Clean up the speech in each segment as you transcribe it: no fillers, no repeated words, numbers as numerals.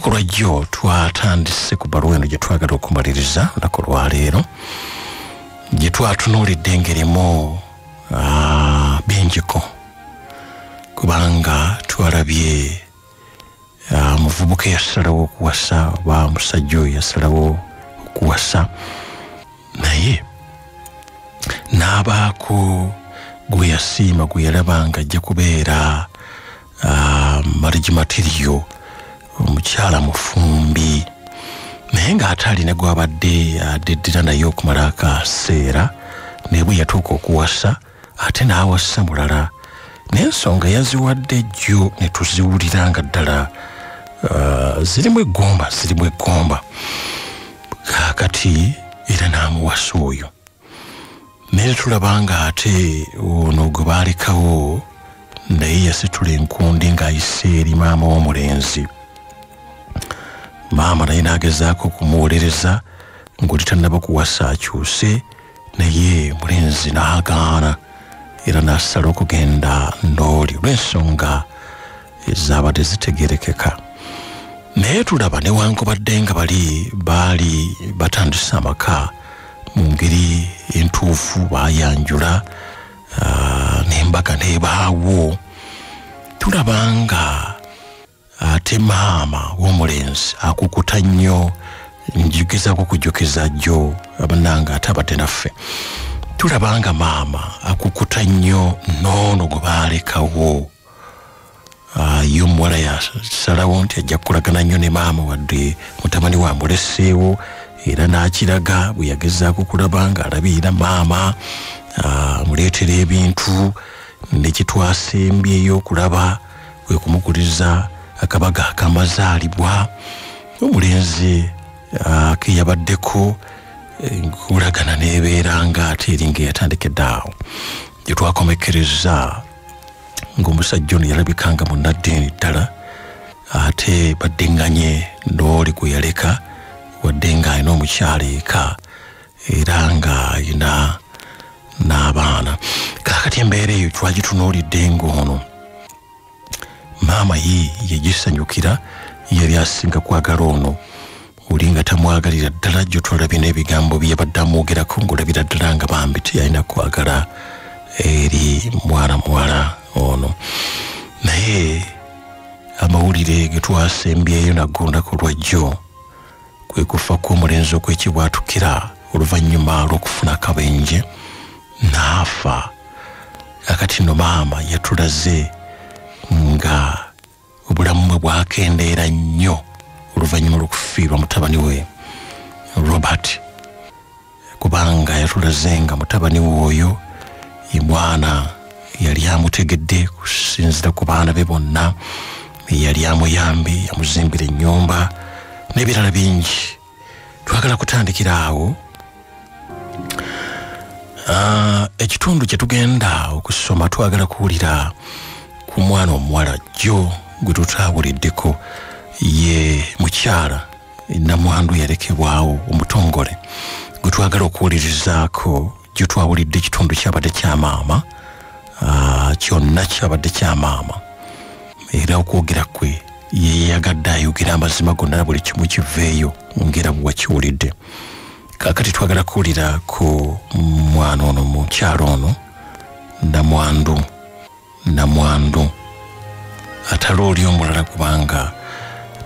olunaku lwajjo twatandise ku baluwa eno gye twagala okumaliriza olunaku lwaleero gye twatunuulidde engerimu bingiko kubanga twalabye muvubuka yasalawo okuwasa oba musajja oyo yasalawo okuwasa naye n'abaako gwe yasiima gwe yalaba nga ajja kubeera marriage material omukyala mufumbi naye ng'ate alina gw'abadde adeddira naye okumala akaseera naye bwe yatuuka okuwasa ate n'awasa mulala n'ensonga yaziwadde jjo ne tuziwulira nga ddala zirimu eggomba kaakati era n'amuwasa oyo naye tulaba nga ate ono gwe baalekawo naye yasitula enkundi ng'ayise eri maama w'omulenzi maama naye n'agezaako okumuwolereza ng'oli tannaba kuwasa akyuse naye mulenzi n'agaana era n'asala okugenda ndooli olw'ensonga ezaabadde zitegerekeka naye tulaba newankubadde nga baali batandise amaka mu ngeri entuufu baayanjula n'embaga n'ebaawo tulaba nga ate maama w'omulenzi akukuta nnyo njugezaako okujjukiza jjo abananga ate abadde naffe tulaba nga maama akukuta nnyo noono gwe baalekawo ye omuwala yasalawo nti ajja kukolagana nnyo ne maama wadde mutabani wa muleseewo era n'akiraga bwe yagezaako kulaba ng'alabirira maama amuleetera ebintu nekitwasembyeyo okulaba kwe kumuguriza akabaga akamazaalibwa omulenzi keyabaddeko nkulagana n'ebeera nga ate eringa eyatandikedde awo gye twakomekereza ng'omusajja ono yalabikanga munnaddiini ddala ate baddeŋŋanye ndooli gwe yaleka wadde ng'alina omukyala eka era ng'alina n'abaana kaakati embeera eyo twagitunuulidde ng'ono maama ye yegisanyukira yali asinga kwagala ono oli nga tamwagalira ddala jjo twalabye n'ebigambo bye yabadde amwogerako ng'olabira ddala nga bambi teyalina kwagala eri muwala ono naye amawulire ge twasembyeyo nagondaku lwajjo kwe kufa kw'omulenzi okwekibwatukira oluvannyuma lw'okufuna akabenje n'afa akati nno maama yatulaze nga obulamu bwe bwakendeera nnyo oluvannyuma lw'okufiirwa mutabani we Robert kubanga yatulaze nga mutabani we oyo ye mwana yali amutegedde kusinzira ku baana be bonna yali amuyambye yamuzimbira ennyumba n'ebirala bingi twagala kutandikira awo ekitundu kye tugenda okusoma twagala kuwulira ku mwana omuwala jjo gwe tutaawuliddeko ye mukyala namwandu yalekebwawo omutongole gwe twagala okuwulirizaako jjo twawulidde ekitundu kyabadde kya maama kyonna kyabadde kya maama era okwogera kwe yeyagadde ayogera amazima gonna buli kimu kiveeyo ngera bwe wakiwulidde kaakati twagala kuwulira ku mwana ono mukyalo ono namwandu atali oli omulala kubanga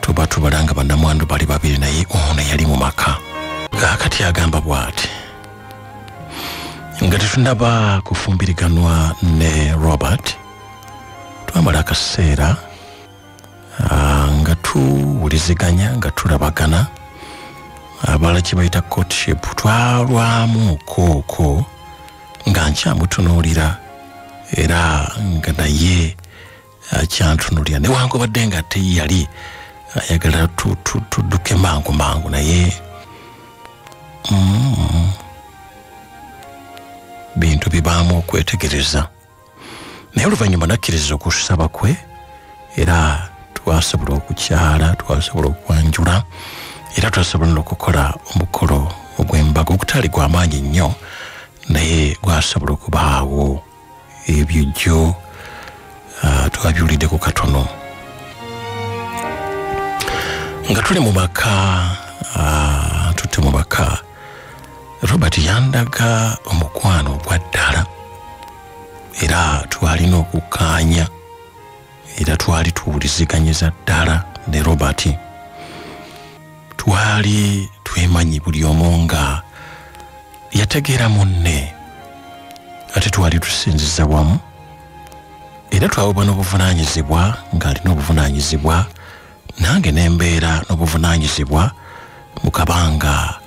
tuba tubalanga bannamwandu bali babiri naye ono yali mu maka kaakati agamba bw'ati nga tetunaba kufumbiriganwa ne Robert twamala akaseera nga tuwuliziganya nga tulabagana abala kye bayita courtship twalwamu kooko nga nkyamutunuulira era nga naye akyantunuulira newankubadde nga ate yali ayagala tudduke mangu naye bintu bibaamu okwetegereza naye oluvannyuma nakkiriza okusaba kwe era twasobola okukyala twasobola okwanjula era twasobola n'okukola omukolo ogw'embaga ogutali gw'amaanyi nnyo naye gwasobola okubaawo ebyo jjo twabiwulidde ku katono nga tuli mu maka tutte mu maka Robert yandaga omukwano gwa ddala era twalina okukaanya era twali tuwuliziganyiza ddala ne Robert twali twemanyi buli omu nga yategeera munne ate twali tusinziza wamu era twawuba n'obuvunaanyizibwa ng'alina obuvunaanyizibwa nange nembeera n'obuvunaanyizibwa mu kabanga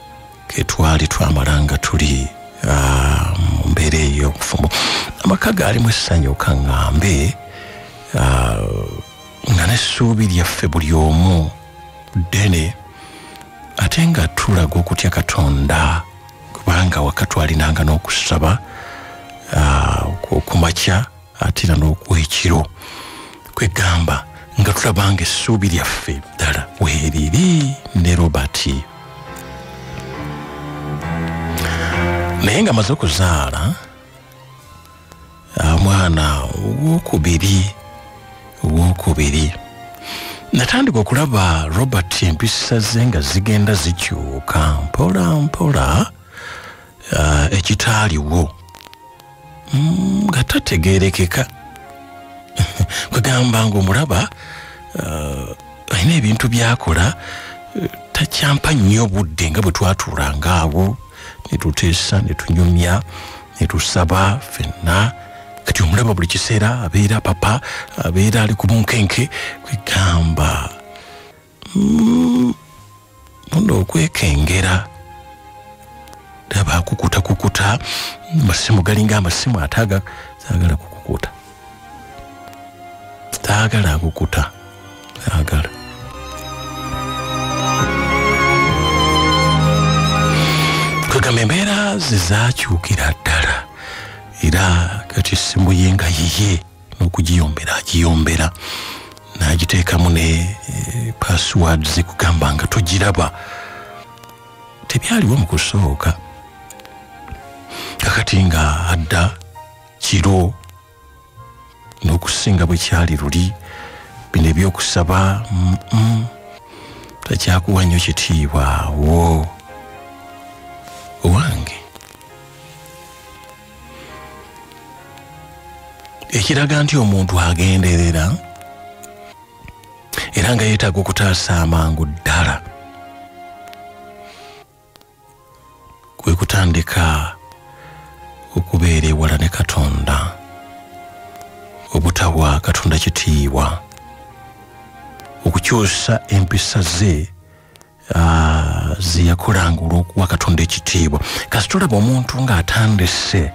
ke twali twamalanga tuli mu mbeera ey'obufumu amaka gaalimu essanyu kaŋŋambe nga n'essuubi lyaffe buli omu ddene ate nga tulaga okutya Katonda kubanga waka twalinanga n'okusaba okumakya ate era n'okwekiro kwegamba nga tulabanga essuubi lyaffe ddala weeriri ne Robert naye nga maze okuzaala omwana owokubiri natandika okulaba Robert empisa ze nga zigenda zikyuka mpola mpola ekitaaliwo nga tategeerekeka kwegamba nga omulaba alina ebintu byakola takyampa nnyo budde nga bwe twatuulanga awo ne tuteesa ne tunyumya ne tusaba ffenna kati omulaba buli kiseera abeera papa abeera ali ku bunkenke kwegamba muno okwekengera daba akukuta amasimu galinga amasimu ataagala kukukuta taagala akukuta taagala kwegamba embeera ze zaakyukira ddala era kati essimu ye nga yiye n'okugiyombera agiyombera n'agiteekamu ne password ze kugamba nga togiraba tebyaliwo mu kusooka kakati nga adda kiro n'okusinga bwe kyali luli bino ebyokusaba takyakuwa nnyo kitiibwa wo owange ekiraga nti omuntu agenderera era nga yeetaaga okutaasa amangu ddala kwe kutandika okubeera ewala ne Katonda obutawa Katonda kitiibwa okukyusa empisa ze zeyakolanga olw'okuwa Katonda ekitiibwa kasi tolaba omuntu ng'atandise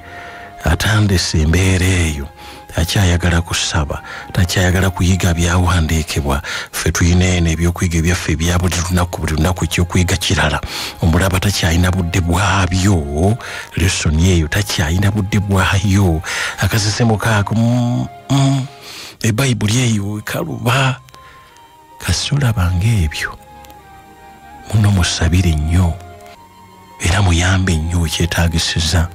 embeera eyo takyayagala kusaba takyayagala kuyiga byawandiikibwa ffe tuyina eno ebyokuyiga ebyaffe ebya buli lunaku ekyokuyiga kirala omulaba takyalina budde bwabyo lesoni eyo takyalina budde bwayo akasesemo kaako ebayibuli eyo ekaluba kasi olabanga ebyo muno musabire nnyo era muyambe nnyo ekyetaagisiza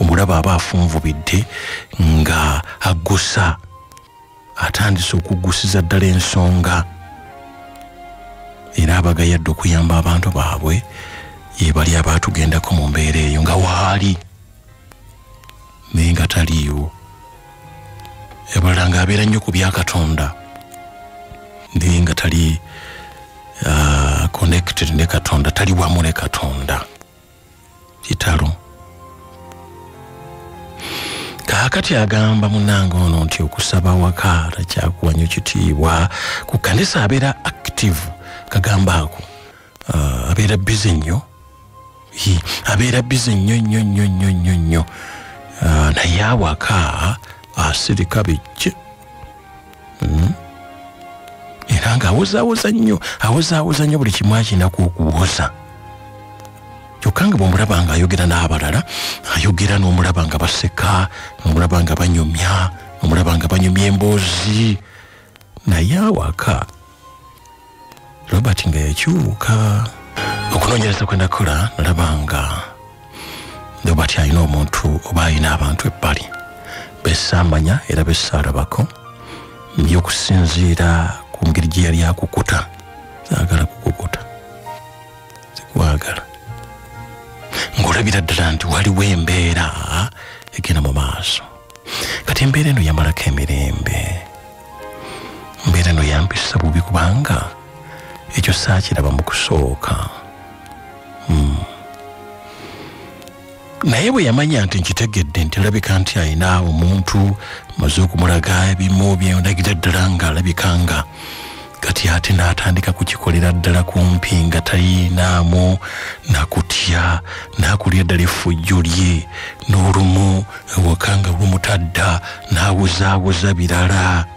omulaba aba afunvubidde nga aggusa atandise okuggusiza ddala ensonga era abagayadde okuyamba abantu baabwe ye bali abaatugendako mu mbeera eyo nga waali naye nga taliiwo ebalala ng'abeera nnyo ku bya Katonda naye nga tali connected ne Katonda tali wamu ne Katonda kitalo kakati agamba munange ono nti okusaba waka takyakuwa nnyo kitiibwa ku kkanisa abeera active kagamba ako abeera busy nnyo abeera busy nnyo naye awaka asirika bijje era nga awozaawoza nnyo buli kimu akinaku okuwoza kyokka nga bw'omulaba nga ayogera n'abalala ayogera n'omulaba nga baseka n'omulaba nga banyumya n'omulaba nga banyumya emboozi naye awaka Robert nga yakyuka okunoonyereza kwe nakola nalaba nga Robert alina omuntu oba alina abantu ebbali bessaamanya era bessaalabako by'okusinziira ku ngeri gye yali akukuta zaagala kukukota zikwagala ng'olabira ddala nti waliwo embeera egenda mu maaso kati embeera eno yamalako emirembe embeera eno yampisa bubi kubanga ekyo saakiraba mu kusooka naye bwe yamanya nti nkitegedde nti alabika nti ayina omuntu maze okumulaga ebimu byondagira ddala ng'alabika nga kati ate n'atandika kukikolera ddala kumpi nga talinaamu nakutya nakulya ddala effujjo lye n'olumu ewaka nga lumutadda n'awuzaawoza birala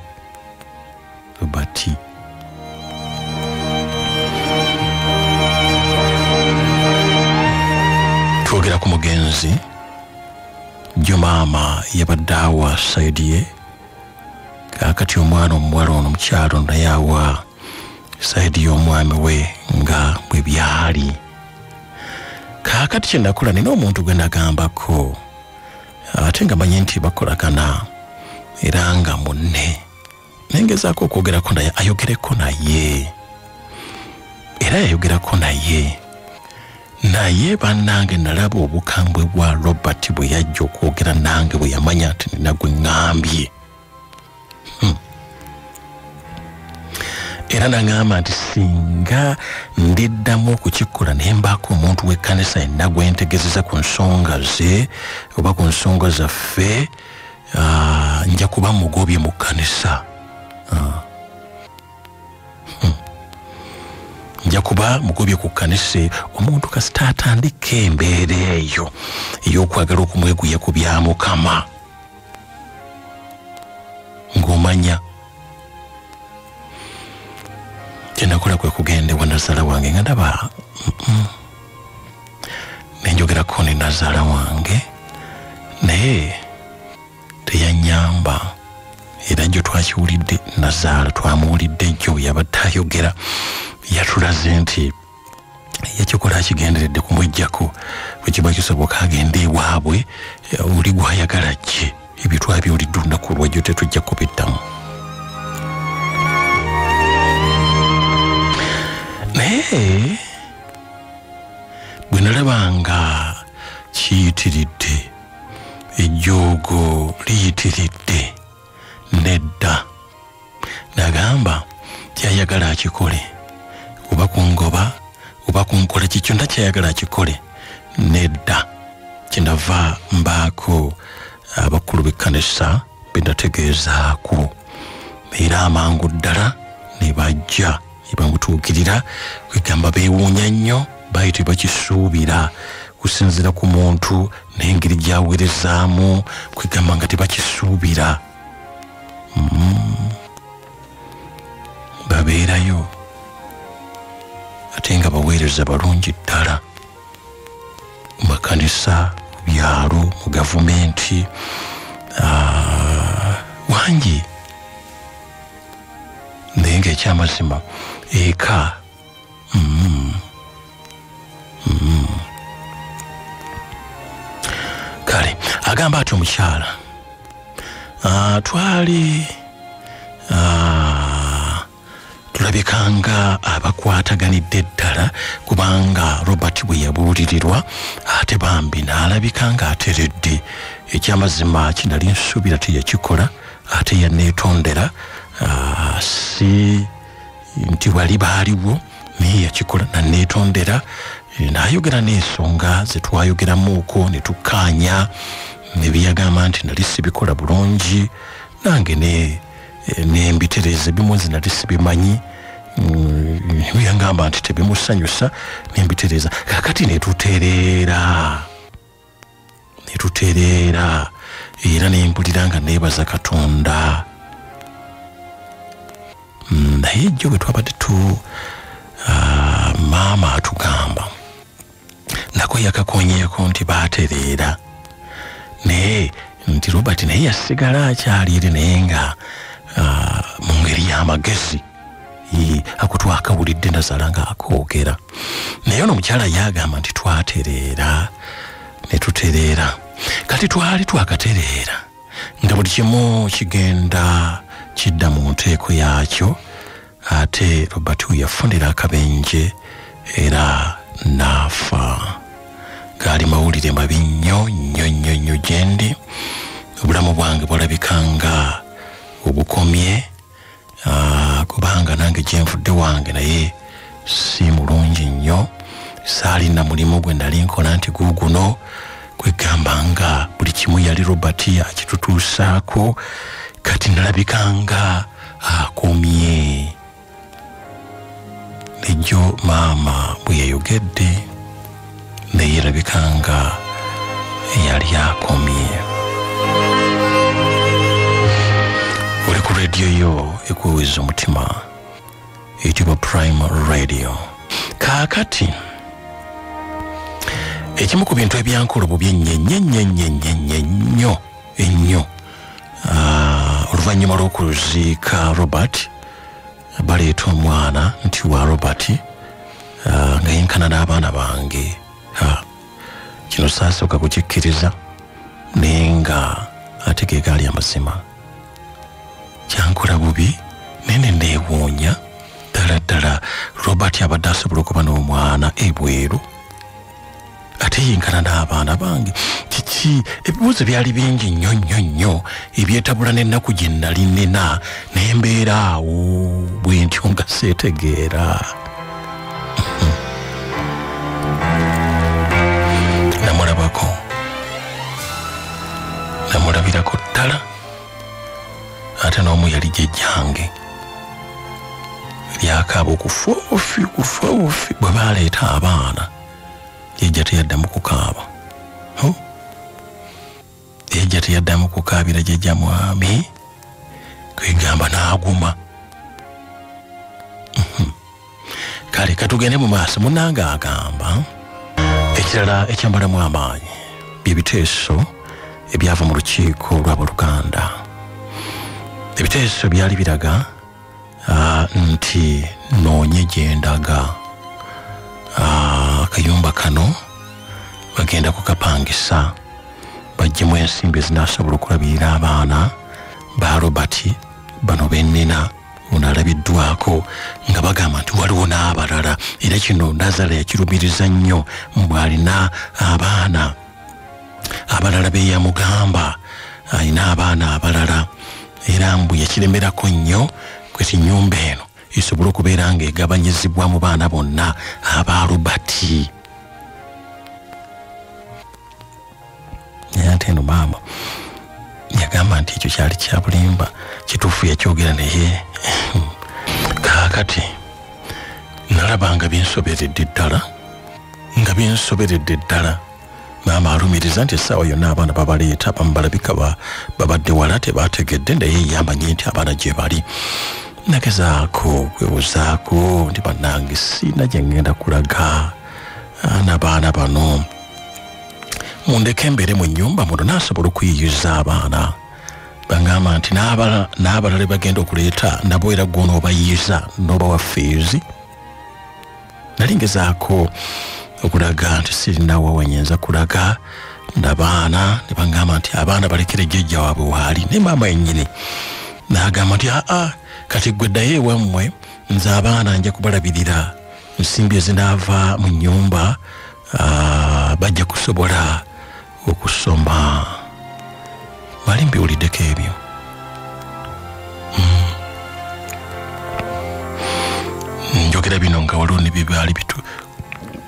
bati twogera ku mugenzi jjo maama yabadde awa sayidi ye kakati omwana omuwala ono mukyalo naye awa sayidi y'omwami we nga bwe byali kakati kyenakola nina omuntu gwe nagambako ate nga manyi nti bakolagana era nga munne nengezaako okwogerako naye ayogereko naye era yayogerako naye bannange nalaba obukambwe bwa Robert bwe yajja okwogera nange bwe yamanya nti nina gwe ŋŋambye era naŋŋamba nti singa ndiddamu okukikola naye mbaako omuntu w'ekkanisa yenna gwe ntegezeza ku nsonga ze oba ku nsonga zaffe nja kuba mugobye mu kkanisa nja kuba mugobye ku kkanisa omuntu kasita atandika embeera eyo ey'okwagala okumweguya ku bya Mukama ng'omanya kyenakola kwe kugenda ewa nazaala wange nga ndaba nenjogerako ne nazaala wange naye teyanyamba era jjo twakiwulidde nazaala twamuwulidde jjo yabadde ayogera yatulaze nti yakikola akigenderedde kumwejjako bwe kiba kisoboka agende ewaabwe oli gwayagala gye ebyo twabyolidde olunaku lwajjo tetujja kubiddamu naye bwe nalabanga kiyitiridde ejjoogo liyitiridde nedda nagamba kyayagala akikole oba kungoba oba kunkola kikyonna kyayagala akikole nedda kyenava mbaako abakulu b'ekkanisa benategeezaako era amangu ddala ne bajja bamutuukirira kwegamba beewuunya nnyo baite bakisuubira kusinzira ku muntu n'engeri gy'aweerezaamu kwegamba nga tebakisuubira babeerayo ate nga baweereza balungi ddala mu makanisa mu byalo mu gavumenti wangi naye ng'ekyamazima eka kale agamba ati omukyala twali tulabikanga abakwataganidde ddala kubanga Robert bwe yabuulirirwa ate bambi n'alabikanga ateredde ekyamazima kinali nsuubira teyakikola ate yaneetondera si nti wali baaliwo naye yakikola naneetondera n'ayogera n'ensonga ze twayogeramuuko ne tukkaanya ne byagamba nti nali sibikola bulungi nange nembitereza ebimu nze nali sibimanyi byangamba nti tebimusanyusa nembitereza kakati netutereera era nempulira nga neebaza Katonda naye jjo bwe twabadde maama atugamba nako yakakonyeeko nti baatereera naye nti Robert naye yasigala akyali eri naye nga mu ngeri y'amagezi ako twakawulidde nazaala nga akoogera naye ono omukyala yagamba nti twatereera ne tutereera kati twali twakatereera nga buli kimu kigenda kidda mu nteeko yaakyo ate Robert yafunira akabenje era nafa. Gaali mawulire mabi nnyo gyendi. Obulamu bwange bwalabikanga obukomye kubanga nange gyenvudde wange naye si mulungi nnyo. Saalina mulimu gwe nali nkola nti guguno kwegamba nga buli kimu yali Robert akitutuusaako, kati nalabikanga akomye. Nejjo maama bwe yayogedde naye yalabikanga yali akomye. Oli ku radio yo ekuweza omutima eyitibwa Prime Radio. Kaakati ekimu ku bintu ebyankola bubi ennyo oluvannyuma lw'okuziika Robert baleeta omwana nti wa Robert nga yenkana n'abaana bange. Kino saasooka kukikkiriza naye nga ate ge gaali amazima. Kyankola bubi nene neewuunya ddala Robert abadde asobola okuba n'omwana ebweru ate yenkana n'abaana bange. Kiki? Ebibuuzo byali bingi nnyo ebyetabula n'ennaku gye nali nena naye mbeera awo bwe ntyo nga seetegeera. Namulabirako ddala ate n'omu yali jjajjange lyakaaba okufa obufi bwe baleeta abaana. Jjajja teyaddamu kukaaba. Jjajja teyaddamu kukaabira jjajja mwami kwegamba n'aguma. Kale katugende mu maaso. Munnange agamba ekirala ekyambalamu amaanyi bye biteeso ebyava mu lukiiko lw'abooluganda. Ebiteeso byali biraga nti noonye gye ndaga. Akayumba kano bagenda kukapangisa baggyemu ensimbi ezinaasobola okulabirira abaana ba Robert bano bennina. Ono alabiddwako nga bagamba nti waliwo n'abalala, era kino Nazala yakirumiriza nnyo mbw alina abaana abalala be yamugamba alina abaana abalala, era mbu yakiremerako nnyo kweti nnyumba eno esobola okubeera nga egabanyizibwa mu baana bonna aba Robert. Naye ate eno maama yagamba nti ekyo kyali kya bulimba. Kituufu yakyogera naye kaakati nalaba nga binsoberedde ddala. Maama alumiriza nti essaawa yonna abaana babaleeta abamu balabika babadde wala tebategedde naye yamanye nti abaana gye bali. Nagezaako kwebuzaako nti bannange sina gye ngenda kulaga n'abaana bano. Mundeke mbeere mu nnyumba muno naasobola okuyiyiza abaana. Bangamba nti n'abalala bagenda okuleeta nabo era gw'onoobayiiza n'obawa feezi. Nali ngezaako okulaga nti sirinawo wennyinza kulaga n'abaana. Ne bangamba nti abaana balekere jjajja waabwe waali. Ne maama yennyini n'agamba nti kati ggwe ddayo ewammwe, nze abaana nja kubalabirira. Ensimbi ezinaava mu nnyumba bajja kusobola okusoma. Mali mbiwuliddeko ebyo. Njogera bino nga waliwo ne bibaali bitu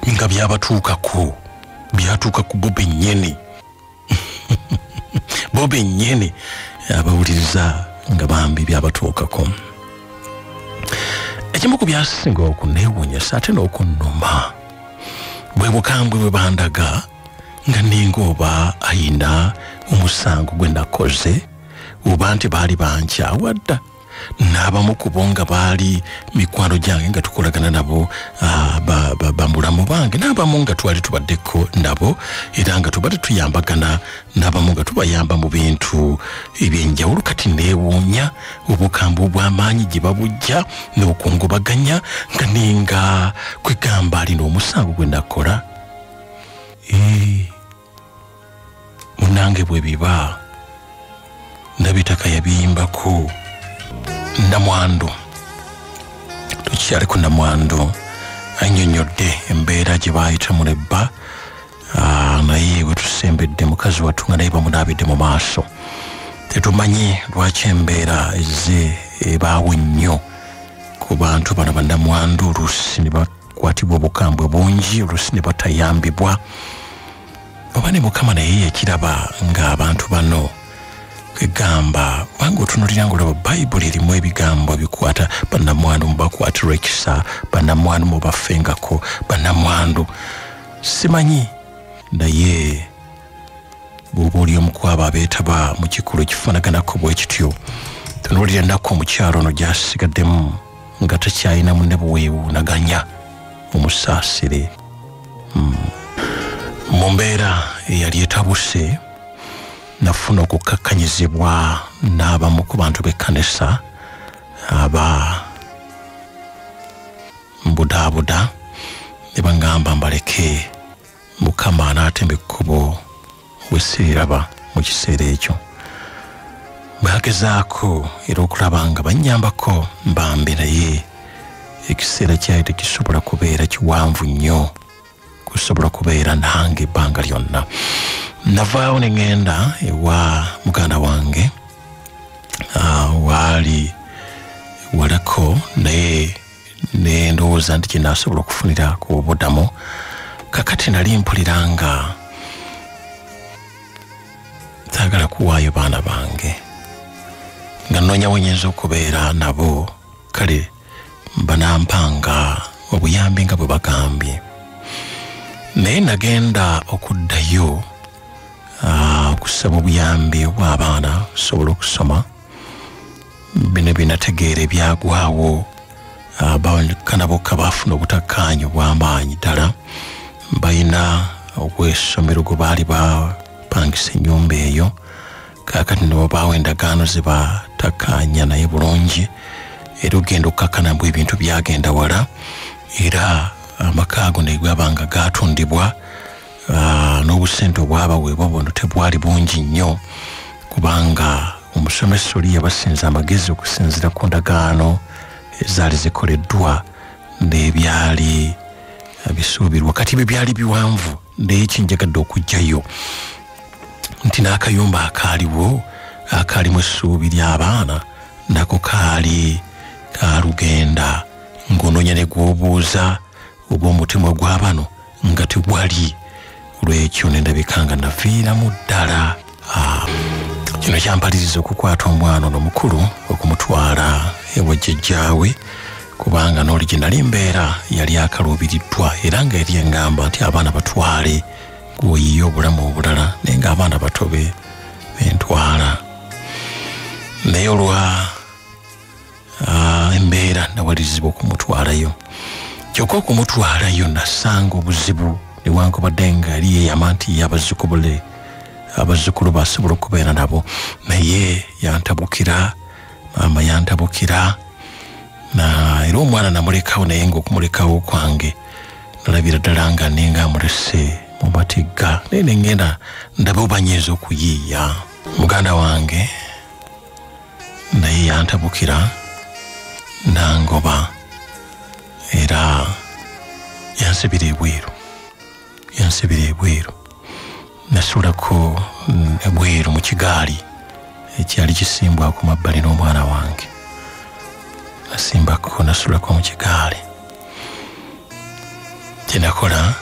nga byabatuukako Bob ennyini Bob ennyini abawuliriza nga bambi byabatuukako. Ekimu ku byasinga okuneewuunyisa ate n'okunnuma bwe bukambwe bwe bandaga nga ninga oba ayina omusango gwe nakoze oba nti baali bankyawa dda. N'abamu ku bo nga baali mikwano gyange nga tukolagana nabo bamulamu bange, n'abamu nga twali tubaddeko nabo era nga tubadde tuyambagana, n'abamu nga tubayamba mu bintu ebyenjawulo. Kati neewuunya obukambwe obw'amaanyi gye babujja n'okungobaganya nga ninga kwegamba alina omusango gwe nakola. Munange bwe biba Nabitaka yabiyimbako Namwando ekyali ku Namwandu annyonnyodde embeera gye baayita Mulebba naye bwe tusembedde mukazi wattu nga naye bamunaabidde mu maaso. Tetumanyi lwaki embeera ezze ebaawo nnyo ku bantu bano Bannamwandu, oluusi ne bakwatibwa obukambwe bungi, oluusi ne batayambibwa. Oba ne Mukama naye yakiraba ng'abantu bano kwegamba wanga otunulira ng'olaba Bayibuli erimu ebigambo bikwata Bannamwandu mubakwatira ekisa, Bannamwandu mubafengako, Bannamwandu simanyi naye bw'oba oli omu ku abo abeetaba mu kikulu ekifaanaganako bwe kityo. Tunuulira ennaku omukyalo ono gy'asigaddemu nga takyalina munne buweewuunaganya mumusaasire. Mu mbeera eyali etabuse nafuna okukkakkanyizibwa n'abamu ku bantu b'ekkanisa aba mbudaabuda ne bangamba mbaleke Mukama anaatemba ekkubo we siriraba mu kiseera ekyo. Baagezaako era okulaba nga bannyambako mbambi, naye ekiseera kyali tekisobola kubeera kiwanvu nnyo kusobola kubeera nange ebbanga lyonna. Navaawo ne ŋŋenda ewa muganda wange waali walako, naye ne ndowooza nti gye naasobola okufunira ku budamu. Kakati nali mpulira nga saagala kuwaayo baana bange, nga nnoonya wenyinza okubeera nabo, kale banampanga obuyambi nga bwe bagambye. Naye nagenda okuddayo okusaba obuyambi obw'abaana osobola okusoma. Bino binategeera ebyagwawo, abawakana bokka baafuna obutakkaanya obw'amaanyi ddala. Balina ogw'essomero gwe baali bapangisa ennyumba eyo, kaakati ne babaawo endagaano ze batakkaanya naye bulungi, era ogenda okkakkana bwe ebintu byagenda wala, era amaka ago ne gabanga gaatundibwa n'obusente obwabaweebwa buno tebwali bungi nnyo, kubanga omusomesa oli yabasinza amagezi okusinziira ku ndagaano ezaali zikoleddwa n'ebyali bisuubirwa. Kati bwe byali biwanvu, naye kinjagadde okuggyayo nti n'akayumba akaaliwo akaalimu essuubi ly'abaana nako kaali kaalugenda, ng'onoonya ne gw'obuuza oba omutima gwa bano nga tegwali. Olw'ekyo ne ndabika nga naviiramu ddala. Kino kyampaliriza okukwata omwana ono mukulu okumutwala ewa jjajjaawe, kubanga n'oli gye nali mbeera yali akaluubiriddwa, era nga yali eŋŋamba nti abaana batwale gwoyiye obulamu obulala, naye ng'abaana bato bentwala. Naye olwa embeera nawalirizibwa okumutwalayo, kyokka okumutwalayo nasanga obuzibu, newankubadde nga yali yeeyama nti abazzukulu basobola okubeera nabo, naye yantabukira, maama yantabukira, era omwana namulekawo, naye ng'okumulekawo kwange nalabira ddala nga nenga amulese mu matigga, naye nengenda ndabe obanyiiza okuyiiya. Muganda wange naye yantabukira nangoba, era yansibira ebweru, nasulako ebweru mu kigaali ekyali kisimbwa ku mabbali n'omwana wange. Nasulako mu kigaali. Kye nakola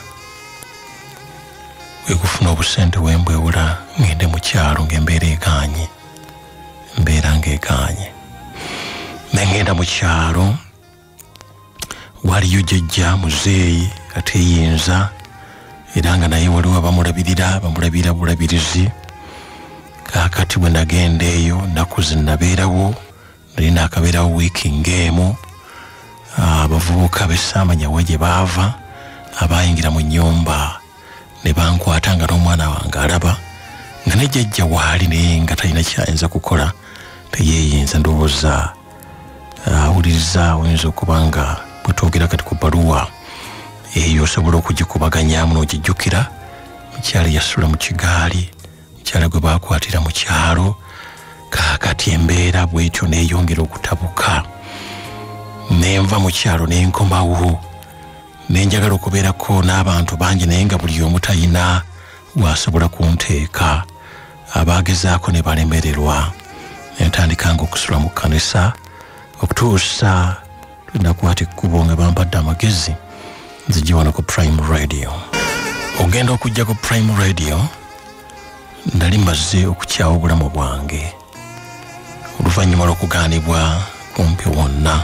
we kufuna obusente wembwewula ngende mu kyalo ng'embeera ng'egaanye. Nengenda mu kyalo, waliyo jjajja muzeeyi ateyinza, era nga naye waliwo bamulabira bulabirizi. Kaakati bwe nagenda eyo nnaku ze nabeerawo, nali naakabeerawo wiiki ng'emu. Abavubuka b'essaamanya wa gye baava abayingira mu nnyumba ne bankwata nga n'omwana wange alaba nga ne jjajja waali, naye nga talina kyayinza kukola, teyeeyinza. Ndowooza awuliriza oyinza okuba nga bwe twogera kati ku bbaluwa eyo osobola okugikubaganyamu n'ogijjukira. Mukyala yasula mu kigaali, mukyala gwe baakwatira mu kyalo. Kaakati embeera bw'etyo neeyongera okutabuka. nenva mu kyalo nenkomawo nenjagala okubeerako n'abantu bangi naye nga buli omu talina wasobola kunteeka abaagezaako ne balemererwa nentandikanga okusula mu kkanisa okutuusa lunakwata ekkubo nga bampadde amagezi nzijja wano ku Prime Radio. Ogenda okujja ku Prime Radio nali maze okukyawa obulamu bwange oluvannyuma lw'okugaanibwa kumpi wonna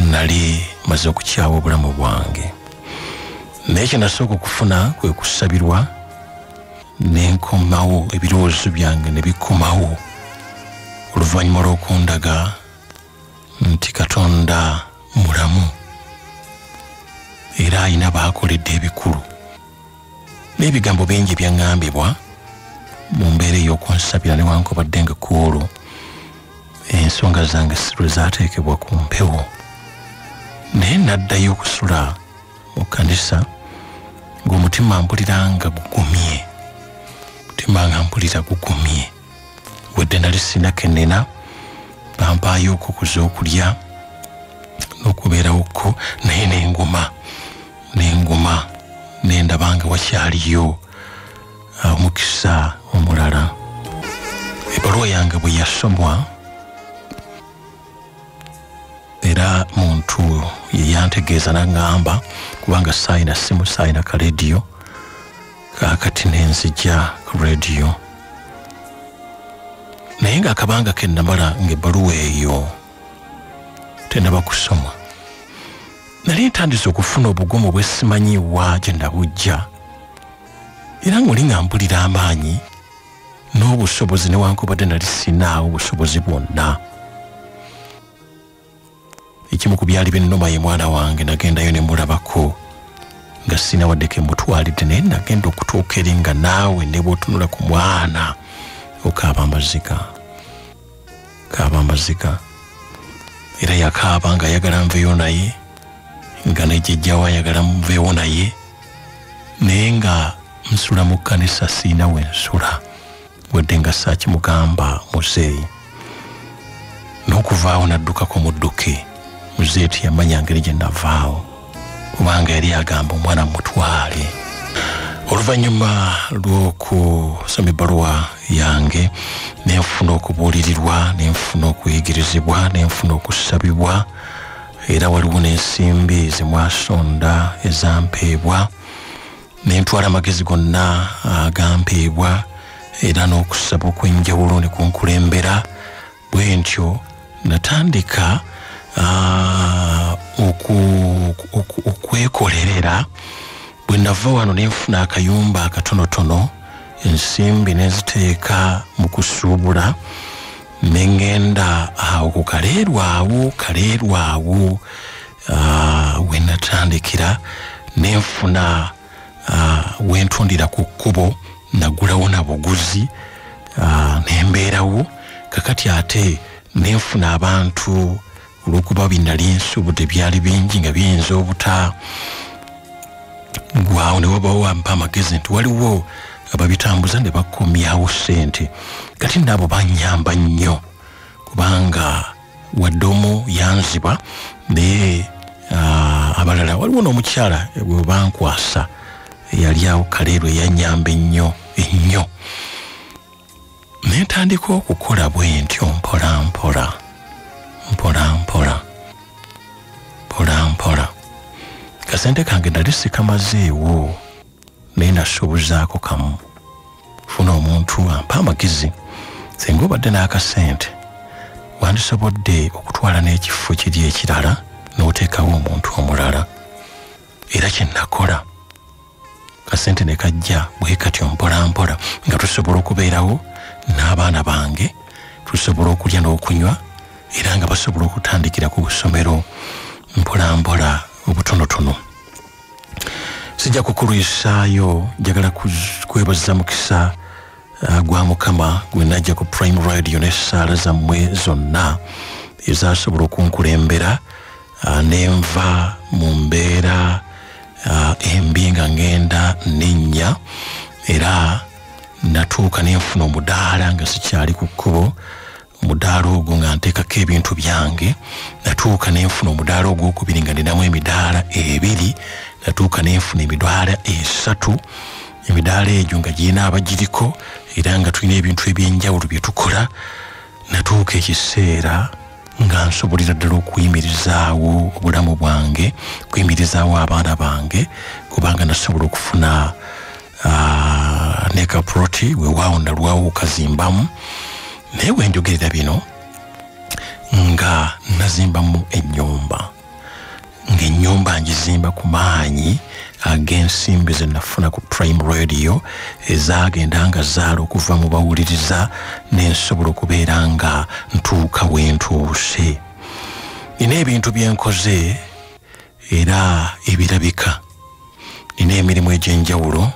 nali maze okukyawa obulamu bwange naye kye nasooka okufuna kwe kusabirwa nenkomawo ebirowoozo byange ne bikomawo oluvannyuma lw'okundaga nti Katonda mulamu era ayina baakoledde ebikulu n'ebigambo bingi byaŋŋambibwa mu mbeera ey'okunsabira newankubadde nga ku olwo ensonga zange si lwe zaateekebwa ku mpewo naye naddayo okusula mu kkanisa ng'omutima mpulira nga gugumye mutima nga mpulira gugumye wedde nali sina kennena bampaayo okukuza okulya n'okubeerawokko naye nenguma nendaba nga wakyaliyo omukisa omulala. Ebbaluwa yange bwe yasomwa era muntu ye yantegeeza n'aŋŋamba kubanga saayina simu saayina ka rediyo kaakati nenzija ku rediyo naye ng'akabanga ke namala ng'ebbaluwa eyo tennaba kusomwa nali ntandise okufuna obugumu bwe simanyiiwa gye nabujja era ng'oli nga mpulira amaanyi n'obusobozi newankubadde nali sinaawo obusobozi bwonna. Ekimu ku byali binnuma ye mwana wange nagendayo ne mulabako nga sina waddeko emutwalidde naye nagenda okutuuka eri nga naawe ne bw'otunula ku mwana okaaba amaziga era yakaaba nga ayagala nveeyo naye nga ne jjajjawo ayagala nveewo naye naye nga nsula mu kkanisa siina we nsula wadde nga saakimugamba muzeeyi n'okuvaawo naddukako mudduke muzeeyi teyamanya ngeri gye navaawo kubanga yali agamba omwana mutwale. Oluvannyuma lw'okusoma ebbaluwa yange nenfuna okubuulirirwa nenfuna okuyigirizibwa nenfuna okusabibwa era waliwo n'ensimbi zemwasonda ezampeebwa nentwala amagezi gonna agampeebwa era n'okusaba okw'enjawulo ne kunkulembera bwe ntyo natandika okwekolerera. Bwe nava wano nenfuna akayumba akatonotono ensimbi nenziteeka mu kusuubula nengenda awo ku kaleerwawo we natandikira nenfuna wentundira ku kkubo nagulawo na buguzi nembeerawo kakati ate nenfuna abantu olw'okuba binali nsuubudde byali bingi nga biyinza obuta gwawo ne wabawo ampa amagezi nti waliwo ababitambuza ne bakomyawo ssente kati nabo banyamba nnyo kubanga wadde omu yanziba naye abalala waliwo n'omukyala bwe bankwasa yali awo kaleerwe yanyamba ennyo nentandika okukola bwe ntyo mpola kasente kange nali sikamazeewo naye nasuubuzaako kamu funa omuntu ampa amagezi singa obadde n'akasente wandisobodde okutwala n'ekifo kiri ekirala n'oteekawo omuntu omulala era kye nakola kasente ne kajja bwe katyo mpola nga tusobola okubeerawo n'abaana bange tusobola okulya n'okunywa era nga basobola okutandikira ku busomero mpola obutonotono. Sijja kukulwisaayo njagala kwebaza mukisa gwa Mukama gwe najja ku Prime Radio n'essaala zammwe zonna ezasobola okunkulembera nenva mu mbeera embi nga ngenda n'ennya era natuuka nenfuna omudaala nga sikyali ku kkubo omudaala mudaala ogwo nga nteekako ebintu byange natuuka nenfuna omudaala ogwokubiri nga ninamu emidaala ebiri natuuka nenfuna emidaala 3 emidaala egyo nga girina abagiriko era nga tulina ebintu ebyenjawulo bye tukola natuuka ekiseera nga nsobolera ddala okuyimirizaawo obulamu bwange kuyimirizaawo abaana bange kubanga nasobola okufuna ne kaproti weewaawo nalwawo okazimbamu naye wenjogerera bino nga nazimbamu ennyumba ng'ennyumba ngizimba ku maanyi ag'ensimbi ze nafuna ku Prime Radio ezaagenda nga zaala okuva mu bawuliriza nensobola okubeera nga ntuuka wentuuse. Nina ebintu byenkoze era ebirabika, nina emirimu egy'enjawulo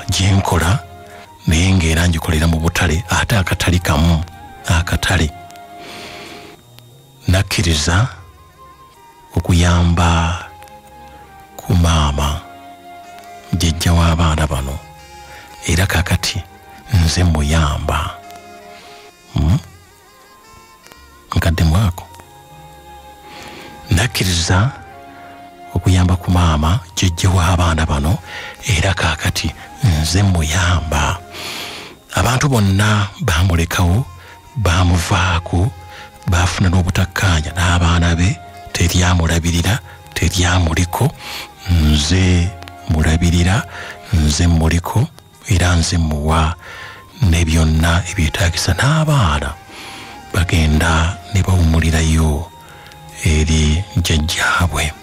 gyenkola naye ng'era ngikolera mu butale ate akatali kamu akatale nakkiriza okuyamba ku maama jjajja w'abaana bano era kakati nze muyamba nkadde mwako nakkiriza okuyamba ku maama jjajja w'abaana bano era kakati nze muyamba. Abantu bonna bamulekawo bamuvaako baafuna n'obutakkaanya n'abaana be teryamulabirira teryamuliko nze mulabirira nze muliko era nze muwa ne byonna ebyetaagisa n'abaana bagenda ne bawumulirayo eri jjajjaabwe.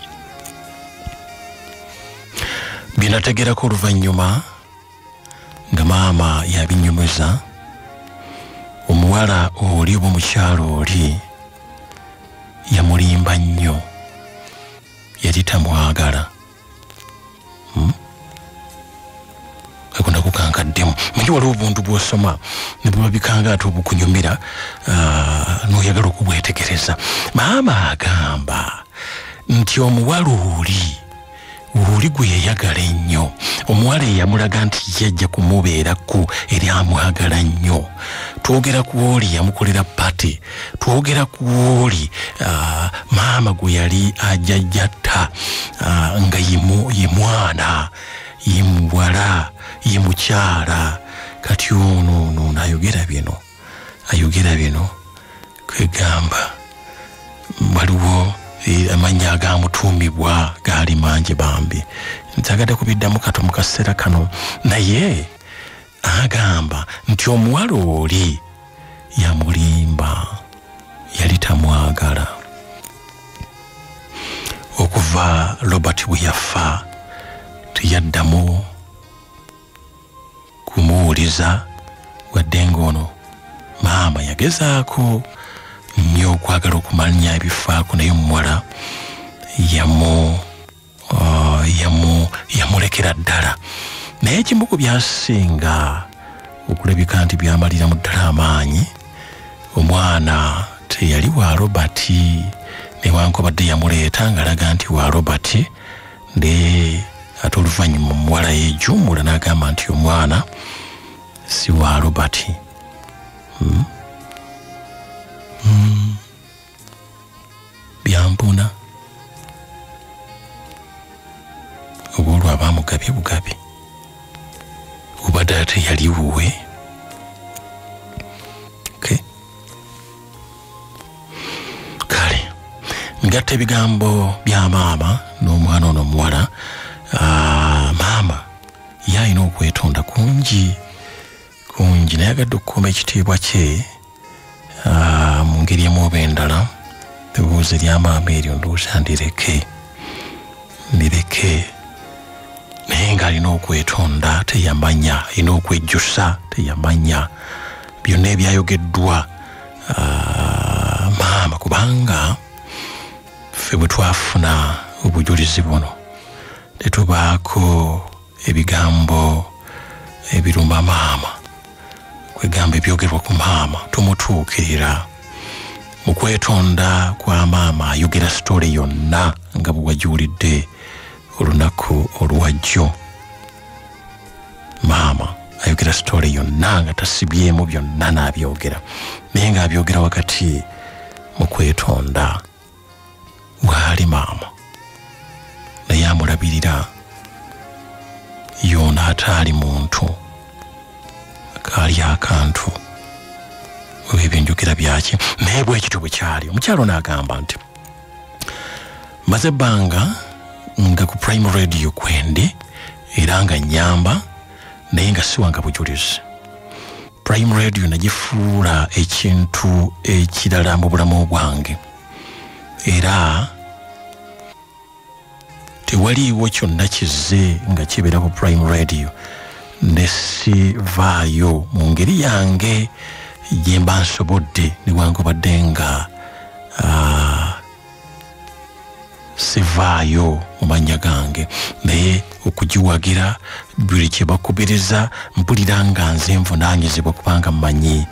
Byenategerako oluvannyuma nga maama yabinyumiza omuwala oli oba omukyalo oli yamulimba nnyo yali tamwagala akunda kukankaddemu manyi waliwo obuntu bw'osoma ne bwabikanga ate obukunyumira n'oyagala okubwetegereza. Maama agamba nti omuwala oli gwe yayagala ennyo omuwala eyamulaga nti yajja kumubeerako eri amwagala nnyo. Twogera ku oli yamukolera pate, twogera ku oli maama gwe yali ajjajjatta nga ye mwana ye muwala ye mukyala. Kati ono ayogera bino kwegamba waliwo amanya agamutuumibwa gaali mangi bambi ntagadde kubiddamu kato mu kaseera kano naye agamba nti omuwala oli yamulimba yali tamwagala. Okuva Robert bwe yafa teyaddamu kumuwuliza wadde ng'ono maama yagezaako nnyo okwagala okumanya ebifaako naye omuwala yamulekera ddala. Naye ekimu ku byasinga okulabika nti byamaliramu ddala amaanyi omwana teyali wa Robert newankubadde yamuleeta ng'alaga nti wa Robert naye ate oluvannyuma omuwala yeejuumula n'agamba nti omwana si wa Robert. Byampuna oba olwo abaamugabye bugabi oba ddala teyali wuwe. Kale ngatta ebigambo bya maama n'omwana ono omuwala. Maama yalina okwetonda kungi nayagadde okukuuma ekitiibwa kye mu ngeri emu oba endala. Ebibuuzo lya maama eryo ndowooza ndireke naye ng'alina okwetonda teyamanya, alina okwejjusa teyamanya byonna ebyayogeddwa maama kubanga ffe bwe twafuna obujulizi buno tetubaako ebigambo ebiruma maama kwegamba ebyogerwa ku maama tumutuukirira mu kwetonda kwa maama ayogera sitole yonna nga bwe wagiwulidde olunaku olwajjo. Maama ayogera story yonna nga tasibyemu byonna n'abyogera naye ng'abyogera wakati mu kwetonda waali maama naye amulabirira yoona ataali muntu kaali akantu ebyo njogera byaki naye bwekityo bwe kyali omukyalo n'agamba nti maze ebbanga nga ku Prime Radio kwende era nga nyamba naye nga siwanga bujulizi Prime Radio nagifuula ekintu ekirala mu bulamu bwange era tewaliiwo kyonna kizze nga kibeera ku Prime Radio ne sivaayo mu ngeri yange gye mba nsobodde newankubadde nga sivaayo mu mannya gange naye okugiwagira buli kye bakubiriza mpulira nga nze nvunaanyizibwa kubanga mmanyi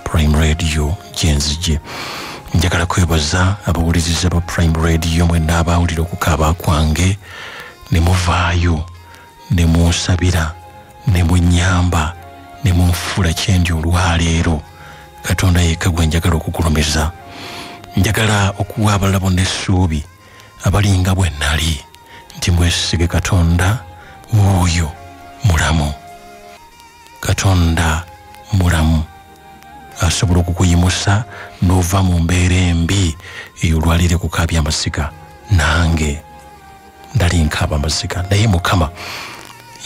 Prime Radio gyenzije njagala kwebaza abawuliriza ba Prime Radio mwenna abawulira okukaaba kwange ne muvaayo ne munsabira ne munyamba ne munfuula kyendi olwaleero Katonda yekka gwe njagala okugulumiza njagala okuwa abalala bonna essuubi abalinga bwe nnali nti mwesige Katonda wuuyo mulamu Katonda mulamu asobola okukuyimusa n'ova mu mbeera embi ey'olwalire kukaabya amasiga nange ndali nkaaba amasiga naye Mukama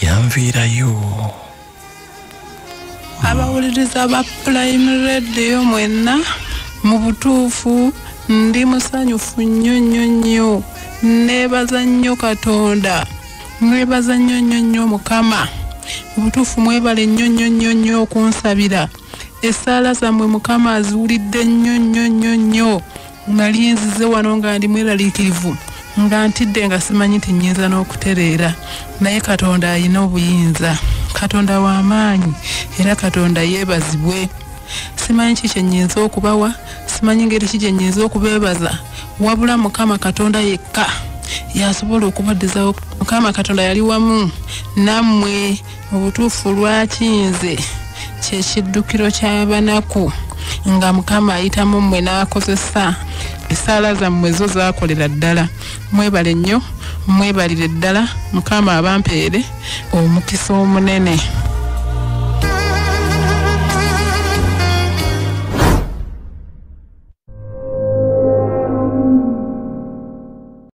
yanviirayo abawuliriza ba Prime Radio mwenna mu butuufu ndi musanyufu nnyo neebaza nnyo Katonda mwebaza nnyo Mukama mu butuufu mwebale nnyo okunsabira essaala zammwe Mukama aziwulidde nnyo nali nzize wano nga ndi mweraliikirivu nga ntidde nga simanyi nti nnyinza n'okutereera naye Katonda alina obuyinza Katonda w'amaanyi era Katonda yeebazibwe simanyi ki kye nnyinza okubawa simanyi ngeri ki gye nnyinza okubeebaza wabula Mukama Katonda yekka yasobola okubaddizawo Mukama Katonda yali wamu nammwe mu butuufu lwaki nze kyekiddukiro ky'abanaku nga Mukama ayitamu mmwe n'akozesa essaala zammwe zo zaakolera ddala mwebale nnyo mwebalire ddala Mukama abampeere omukisa omunene